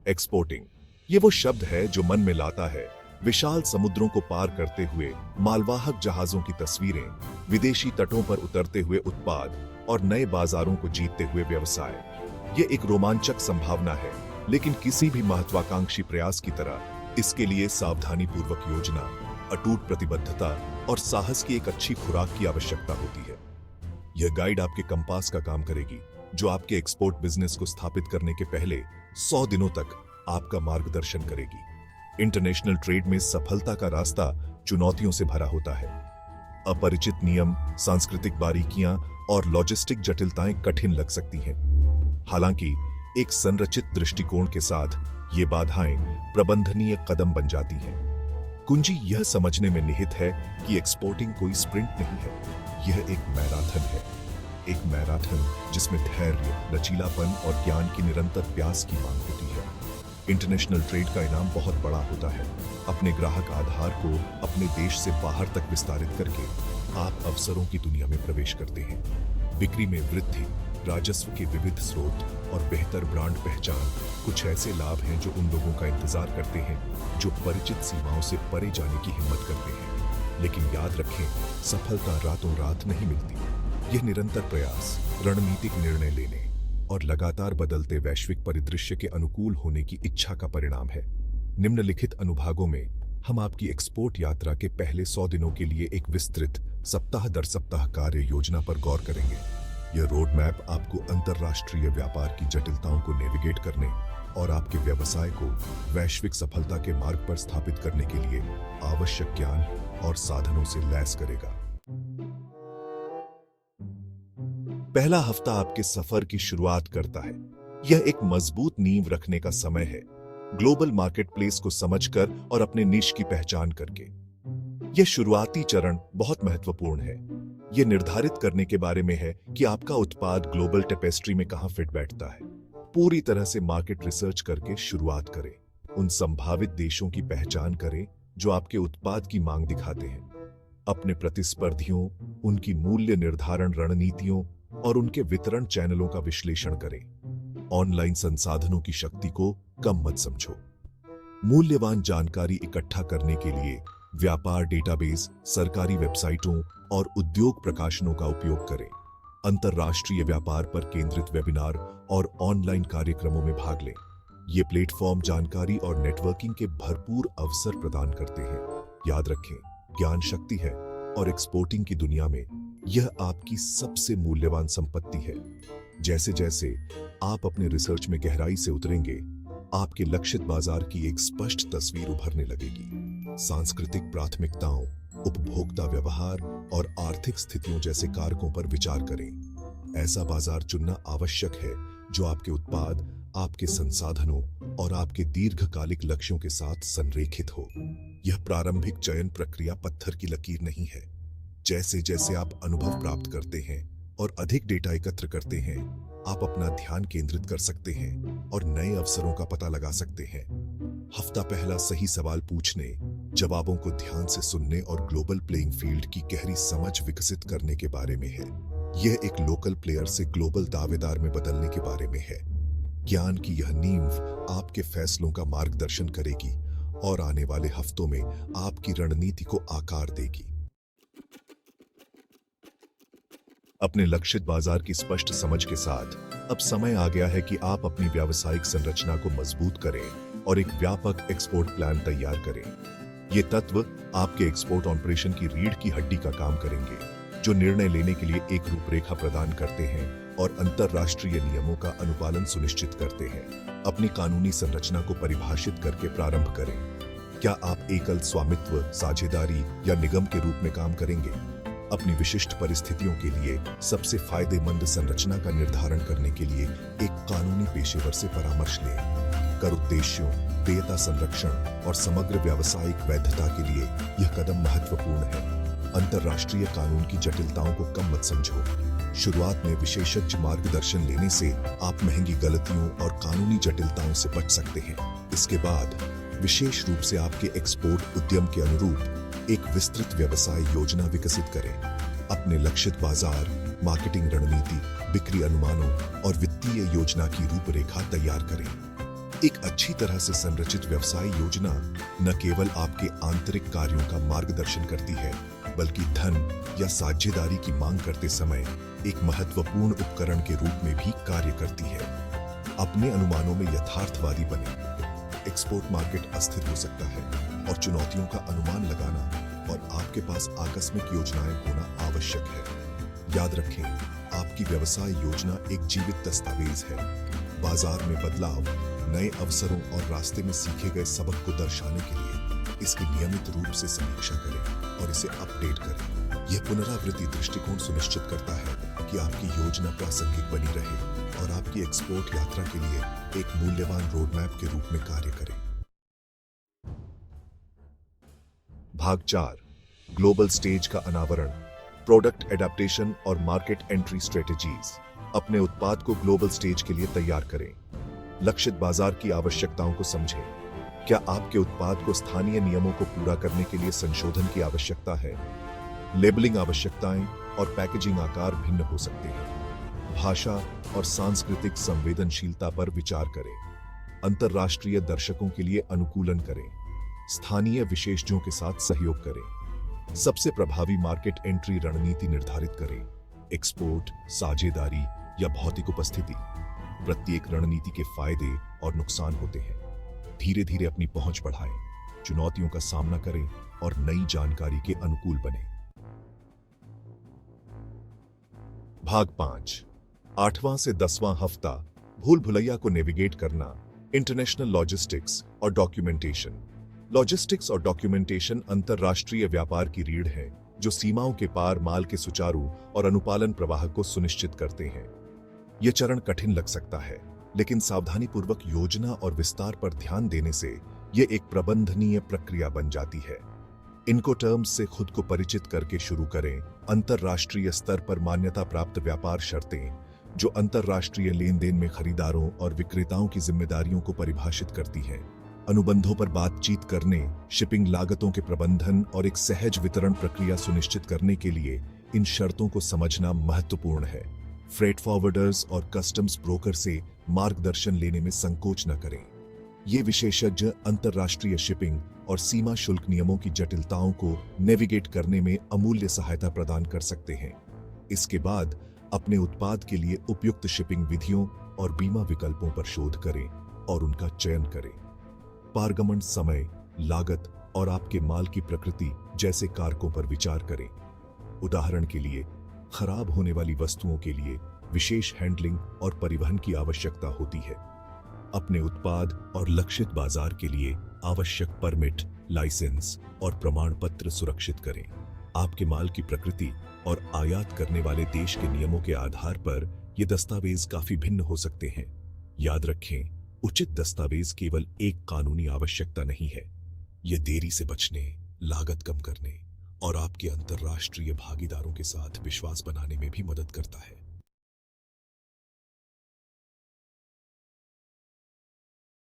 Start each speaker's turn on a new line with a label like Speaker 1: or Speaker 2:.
Speaker 1: Exporting, ये वो शब्द है जो मन में लाता है विशाल समुद्रों को पार करते हुए मालवाहक जहाजों की तस्वीरें, विदेशी तटों पर उतरते हुए उत्पाद और नए बाजारों को जीतते हुए व्यवसाय। ये एक रोमांचक संभावना है, लेकिन किसी भी महत्वाकांक्षी प्रयास की तरह इसके लिए सावधानीपूर्वक योजना, अटूट प्रतिबद्धता और साहस की एक अच्छी खुराक की आवश्यकता होती है। यह गाइड आपके कंपास का काम करेगी, जो आपके एक्सपोर्ट बिजनेस को स्थापित करने के पहले 100 दिनों तक आपका मार्गदर्शन करेगी। इंटरनेशनल ट्रेड में सफलता का रास्ता चुनौतियों से भरा होता है। अपरिचित नियम, सांस्कृतिक बारीकियां और लॉजिस्टिक जटिलताएं कठिन लग सकती हैं। हालांकि एक संरचित दृष्टिकोण के साथ ये बाधाएं प्रबंधनीय कदम बन जाती हैं। कुंजी यह समझने में निहित है कि एक्सपोर्टिंग कोई स्प्रिंट नहीं है, यह एक मैराथन है। एक मैराथन जिसमें धैर्य, लचीलापन और ज्ञान की निरंतर प्यास की मांग होती है। इंटरनेशनल ट्रेड का इनाम बहुत बड़ा होता है। अपने ग्राहक आधार को अपने देश से बाहर तक विस्तारित करके आप अवसरों की दुनिया में प्रवेश करते हैं। बिक्री में वृद्धि, राजस्व के विविध स्रोत और बेहतर ब्रांड पहचान कुछ ऐसे लाभ हैं जो उन लोगों का इंतजार करते हैं जो परिचित सीमाओं से परे जाने की हिम्मत करते हैं। लेकिन याद रखें, सफलता रातों रात नहीं मिलती। यह निरंतर प्रयास, रणनीतिक निर्णय लेने और लगातार बदलते वैश्विक परिदृश्य के अनुकूल होने की इच्छा का परिणाम है। निम्नलिखित अनुभागों में हम आपकी एक्सपोर्ट यात्रा के पहले 100 दिनों के लिए एक विस्तृत सप्ताह दर सप्ताह कार्य योजना पर गौर करेंगे। यह रोड मैप आपको अंतर्राष्ट्रीय व्यापार की जटिलताओं को नेविगेट करने और आपके व्यवसाय को वैश्विक सफलता के मार्ग पर स्थापित करने के लिए आवश्यक ज्ञान और साधनों से लैस करेगा। पहला हफ्ता आपके सफर की शुरुआत करता है। यह एक मजबूत नींव रखने का समय है, ग्लोबल मार्केटप्लेस को समझकर और अपने निश की पहचान करके। यह शुरुआती चरण बहुत महत्वपूर्ण है। यह निर्धारित करने के बारे में है कि आपका उत्पाद ग्लोबल टेपेस्ट्री में कहां फिट बैठता है। पूरी तरह से मार्केट रिसर्च करके शुरुआत करें। उन संभावित देशों की पहचान करें जो आपके उत्पाद की मांग दिखाते हैं। अपने प्रतिस्पर्धियों, उनकी मूल्य निर्धारण रणनीतियों और उनके वितरण चैनलों का विश्लेषण करें। ऑनलाइन संसाधनों की शक्ति को कम मत समझो। मूल्यवान जानकारी इकट्ठा करने के लिए व्यापार डेटाबेस, सरकारी वेबसाइटों और उद्योग प्रकाशनों का उपयोग करें। अंतर्राष्ट्रीय व्यापार पर केंद्रित वेबिनार और ऑनलाइन कार्यक्रमों में भाग लें। ये प्लेटफॉर्म जानकारी और नेटवर्किंग के भरपूर अवसर प्रदान करते हैं। याद रखें, ज्ञान शक्ति है और एक्सपोर्टिंग की दुनिया में यह आपकी सबसे मूल्यवान संपत्ति है। जैसे जैसे आप अपने रिसर्च में गहराई से उतरेंगे, आपके लक्षित बाजार की एक स्पष्ट तस्वीर उभरने लगेगी। सांस्कृतिक प्राथमिकताओं, उपभोक्ता व्यवहार और आर्थिक स्थितियों जैसे कारकों पर विचार करें। ऐसा बाजार चुनना आवश्यक है जो आपके उत्पाद, आपके संसाधनों और आपके दीर्घकालिक लक्ष्यों के साथ संरेखित हो। यह प्रारंभिक चयन प्रक्रिया पत्थर की लकीर नहीं है। जैसे जैसे आप अनुभव प्राप्त करते हैं और अधिक डेटा एकत्र करते हैं, आप अपना ध्यान केंद्रित कर सकते हैं और नए अवसरों का पता लगा सकते हैं। हफ्ता पहला सही सवाल पूछने, जवाबों को ध्यान से सुनने और ग्लोबल प्लेइंग फील्ड की गहरी समझ विकसित करने के बारे में है। यह एक लोकल प्लेयर से ग्लोबल दावेदार में बदलने के बारे में है। ज्ञान की यह नींव आपके फैसलों का मार्गदर्शन करेगी और आने वाले हफ्तों में आपकी रणनीति को आकार देगी। अपने लक्षित बाजार की स्पष्ट समझ के साथ अब समय आ गया है कि आप अपनी व्यावसायिक संरचना को मजबूत करें और एक व्यापक एक्सपोर्ट प्लान तैयार करें। ये तत्व आपके एक्सपोर्ट ऑपरेशन की रीढ़ की हड्डी का काम करेंगे, जो निर्णय लेने के लिए एक रूपरेखा प्रदान करते हैं और अंतर्राष्ट्रीय नियमों का अनुपालन सुनिश्चित करते हैं। अपनी कानूनी संरचना को परिभाषित करके प्रारंभ करें। क्या आप एकल स्वामित्व, साझेदारी या निगम के रूप में काम करेंगे? अपनी विशिष्ट परिस्थितियों के लिए सबसे फायदेमंद संरचना का निर्धारण करने के लिए एक कानूनी पेशेवर से परामर्श लें। कर उद्देश्यों, देयता संरक्षण और समग्र व्यावसायिक वैधता के लिए यह कदम महत्वपूर्ण है। अंतर्राष्ट्रीय कानून की जटिलताओं को कम मत समझो। शुरुआत में विशेषज्ञ मार्गदर्शन लेने से आप महंगी गलतियों और कानूनी जटिलताओं से बच सकते हैं। इसके बाद विशेष रूप से आपके एक्सपोर्ट उद्यम के अनुरूप एक विस्तृत व्यवसाय योजना विकसित करें। अपने लक्षित बाजार, मार्केटिंग रणनीति, बिक्री अनुमानों और वित्तीय योजना की रूपरेखा तैयार करें। एक अच्छी तरह से संरचित व्यवसाय योजना न केवल आपके आंतरिक कार्यों का मार्गदर्शन करती है, बल्कि धन या साझेदारी की मांग करते समय एक महत्वपूर्ण उपकरण के रूप में भी कार्य करती है। अपने अनुमानों में यथार्थवादी बने। एक्सपोर्ट मार्केट अस्थिर हो सकता है और चुनौतियों का अनुमान लगाना और आपके पास आकस्मिक योजनाएं होना आवश्यक है। याद रखें, आपकी व्यवसाय योजना एक जीवित दस्तावेज है। बाजार में बदलाव, नए अवसरों और रास्ते में सीखे गए सबक को दर्शाने के लिए इसकी नियमित रूप से समीक्षा करें और इसे अपडेट करें। यह पुनरावृत्ति दृष्टिकोण सुनिश्चित करता है कि आपकी योजना प्रासंगिक बनी रहे और आपकी एक्सपोर्ट यात्रा के लिए एक मूल्यवान रोडमैप के रूप में कार्य करे। भाग 4, ग्लोबल स्टेज का अनावरण, प्रोडक्ट एडेप्टेशन और मार्केट एंट्री स्ट्रेटेजीज। अपने उत्पाद को ग्लोबल स्टेज के लिए तैयार करें। लक्षित बाजार की आवश्यकताओं को समझें। क्या आपके उत्पाद को स्थानीय नियमों को पूरा करने के लिए संशोधन की आवश्यकता है? लेबलिंग आवश्यकताएं और पैकेजिंग आकार भिन्न हो सकते हैं। भाषा और सांस्कृतिक संवेदनशीलता पर विचार करें। अंतर्राष्ट्रीय दर्शकों के लिए अनुकूलन करें। स्थानीय विशेषज्ञों के साथ सहयोग करें। सबसे प्रभावी मार्केट एंट्री रणनीति निर्धारित करें। एक्सपोर्ट, साझेदारी या भौतिक उपस्थिति। प्रत्येक रणनीति के फायदे और नुकसान होते हैं। धीरे धीरे अपनी पहुंच बढ़ाएं, चुनौतियों का सामना करें और नई जानकारी के अनुकूल बने। भाग 5, 8वां से 10वां हफ्ता, भूल भुलैया को नेविगेट करना, इंटरनेशनल लॉजिस्टिक्स और डॉक्यूमेंटेशन। लॉजिस्टिक्स और डॉक्यूमेंटेशन अंतरराष्ट्रीय व्यापार की रीढ़ है जो सीमाओं के पार माल के सुचारू और अनुपालन प्रवाह को सुनिश्चित करते हैं। यह चरण कठिन लग सकता है, लेकिन सावधानीपूर्वक योजना और विस्तार पर ध्यान देने से यह एक प्रबंधनीय प्रक्रिया बन जाती है। इनकोटर्म्स से खुद को परिचित करके शुरू करें। अंतरराष्ट्रीय स्तर पर मान्यता प्राप्त व्यापार शर्तें, जो अंतरराष्ट्रीय लेन देन में खरीदारों और विक्रेताओं की जिम्मेदारियों को परिभाषित करती हैं। अनुबंधों पर बातचीत करने, शिपिंग लागतों के प्रबंधन और एक सहज वितरण प्रक्रिया सुनिश्चित करने के लिए इन शर्तों को समझना महत्वपूर्ण है। फ्रेट फॉरवर्डर्स और कस्टम्स ब्रोकर से मार्गदर्शन लेने में संकोच न करें। ये विशेषज्ञ अंतरराष्ट्रीय शिपिंग और सीमा शुल्क नियमों की जटिलताओं को नेविगेट करने में अमूल्य सहायता प्रदान कर सकते हैं। इसके बाद अपने उत्पाद के लिए उपयुक्त शिपिंग विधियों और बीमा विकल्पों पर शोध करें और उनका चयन करें। पारगमन समय, लागत और आपके माल की प्रकृति जैसे कारकों पर विचार करें। उदाहरण के लिए, खराब होने वाली वस्तुओं के लिए विशेष हैंडलिंग और परिवहन की आवश्यकता होती है। अपने उत्पाद और लक्षित बाजार के लिए आवश्यक परमिट, लाइसेंस और प्रमाण पत्र सुरक्षित करें। आपके माल की प्रकृति और आयात करने वाले देश के नियमों के आधार पर ये दस्तावेज काफी भिन्न हो सकते हैं। याद रखें, उचित दस्तावेज केवल एक कानूनी आवश्यकता नहीं है, यह देरी से बचने, लागत कम करने और आपके अंतर्राष्ट्रीय भागीदारों के साथ विश्वास बनाने में भी मदद करता है।